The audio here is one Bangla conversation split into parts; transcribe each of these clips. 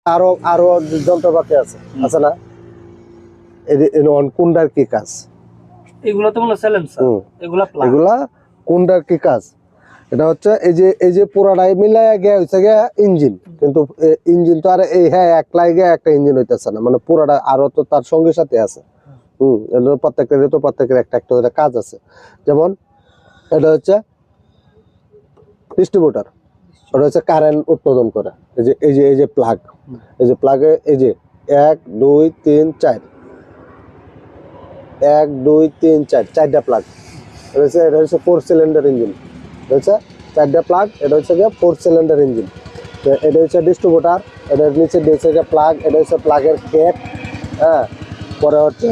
আরো আরো যন্ত্রপাতি আছে আছে না? কোনটার কি কাজ? এগুলো তো মনে সাইলেন্সার, এগুলা প্লাগ। এগুলা কোনটার কি কাজ? এটা হচ্ছে এই যে পুরাটাই মিলাইয়া গিয়ে হচ্ছে গিয়ে ইঞ্জিন, কিন্তু ইঞ্জিন তো আর এই হ্যাঁ একলাই গিয়ে একটা ইঞ্জিন হইতেছে না, মানে পুরাটা আরো তো তার সঙ্গে সাথে আছে। প্রত্যেকের একটা একটা করে কাজ আছে। যেমন এটা হচ্ছে ডিস্ট্রিবিউটার, ওটা হচ্ছে কারেন্ট উৎপাদন করে। এই যে প্লাগ, এই যে প্লাগে এই যে 1 2 3 4 1 2 3 4 চারটা প্লাগ। এটা হচ্ছে 4 সিলিন্ডার ইঞ্জিন। এটা হচ্ছে চারটা প্লাগ, এটা হচ্ছে গিয়ে 4 সিলিন্ডার ইঞ্জিন। তো এটা হচ্ছে ডিস্ট্রিবিউটার, এটার নিচে দিয়েছে গিয়ে প্লাগ, এটা হচ্ছে প্লাগের ক্যাপ। হ্যাঁ, পরে হচ্ছে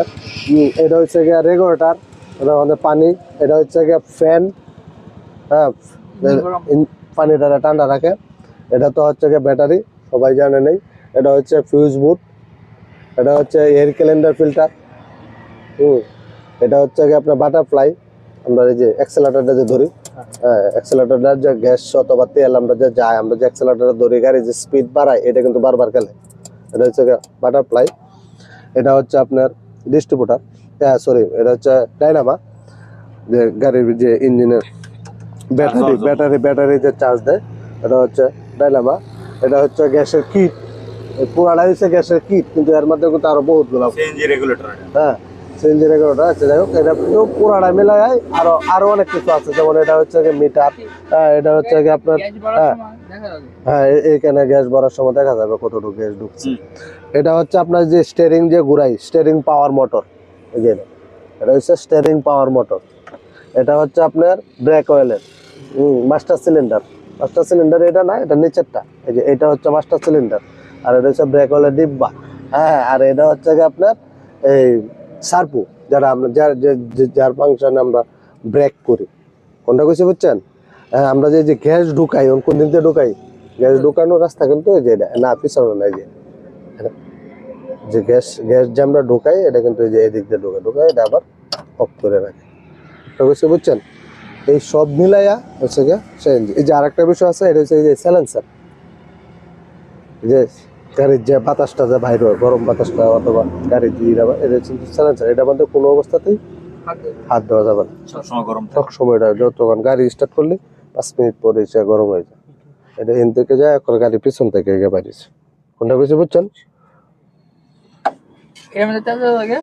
এটা হচ্ছে গিয়ে রেগুলেটর, এটা আমাদের পানি। এটা হচ্ছে গিয়ে ফ্যান, হ্যাঁ পানিটা ঠান্ডা রাখে। এটা তো হচ্ছে গিয়ে ব্যাটারি, সবাই জানে নেই। এটা হচ্ছে ফিউজ বুট, এটা হচ্ছে এয়ার ক্যালেন্ডার ফিল্টার। এটা হচ্ছে গিয়ে আপনার বাটারফ্লাই। আমরা এই যে অ্যাক্সেলারেটরটা যে ধরি, হ্যাঁ অ্যাক্সেলারেটরটা যে গ্যাস অথবা তেল আমরা যে যাই, আমরা যে অ্যাক্সেলারেটর ধরি গাড়ি যে স্পিড বাড়ায়, এটা কিন্তু বারবার খেলে। এটা হচ্ছে বাটারফ্লাই। এটা হচ্ছে আপনার ডিস্ট্রিবিউটার, সরি এটা হচ্ছে ডাইনামা, যে গাড়ির যে ইঞ্জিনের ব্যাটারি যে চার্জ দেয়, এটা হচ্ছে ডাইনামা। এটা হচ্ছে গ্যাসের কিট, পুরাটাই হচ্ছে গ্যাসের কিট, কিন্তু এর মধ্যে কিন্তু আরো বহুত গুলো সিএনজি রেগুলেটর। হ্যাঁ সিএনজি রেগুলেটর আছে। যাই হোক, এটা কিন্তু পুরাটা মিলাই আরো অনেক কিছু আছে। যেমন এটা হচ্ছে মিটার, এটা হচ্ছে আপনার হ্যাঁ এইখানে গ্যাস ভরার সময় দেখা যাবে কতটুকু গ্যাস ঢুকছে। এটা হচ্ছে আপনার যে স্টিয়ারিং যে ঘুরাই, স্টিয়ারিং পাওয়ার মোটর। এই যে এটা হচ্ছে স্টিয়ারিং পাওয়ার মোটর। এটা হচ্ছে আপনার ব্রেক অয়েলের মাস্টার সিলিন্ডার। মাস্টার সিলিন্ডার এটা না, এটা নিচেরটা। এই যে এটা হচ্ছে মাস্টার সিলিন্ডার, আর এটা হচ্ছে ব্রেক অয়েলের ডিব্বা। হ্যাঁ, আর এটা হচ্ছে আপনার এই সার্পু, যারা আমরা যার ফাংশনে আমরা ব্রেক করি। কোনটা কইছে বুঝছেন? হ্যাঁ, আমরা যে গ্যাস ঢুকাই, কোন দিন থেকে ঢুকাই, গ্যাস ঢুকানোর রাস্তা কিন্তু এই যে এটা না, পিছনে না, যে গ্যাস যে আমরা ঢুকাই, এটা কিন্তু এই যে এদিক দিয়ে ঢুকাই এটা আবার অফ করে রাখি। বুঝছেন? এই সব মিলাইয়া হচ্ছে গিয়ে সিএনজি। এই যে আরেকটা বিষয় আছে, এটা হচ্ছে এই যে সাইলেন্সার, যে গাড়ির যে বাতাসটা যে বাইর হয়, গরম বাতাসটা অথবা গাড়ির যে এটা হচ্ছে সাইলেন্সার। এটা মধ্যে কোনো অবস্থাতেই হাত দেওয়া যাবে না। সবসময় এটা যতক্ষণ গাড়ি স্টার্ট করলে 5 মিনিট পরে এসে গরম হয়ে যায়। এটা এন থেকে যায়, এখন গাড়ি পিছন থেকে গিয়ে বাইরেছে। কোনটা বেশি বুঝছেন?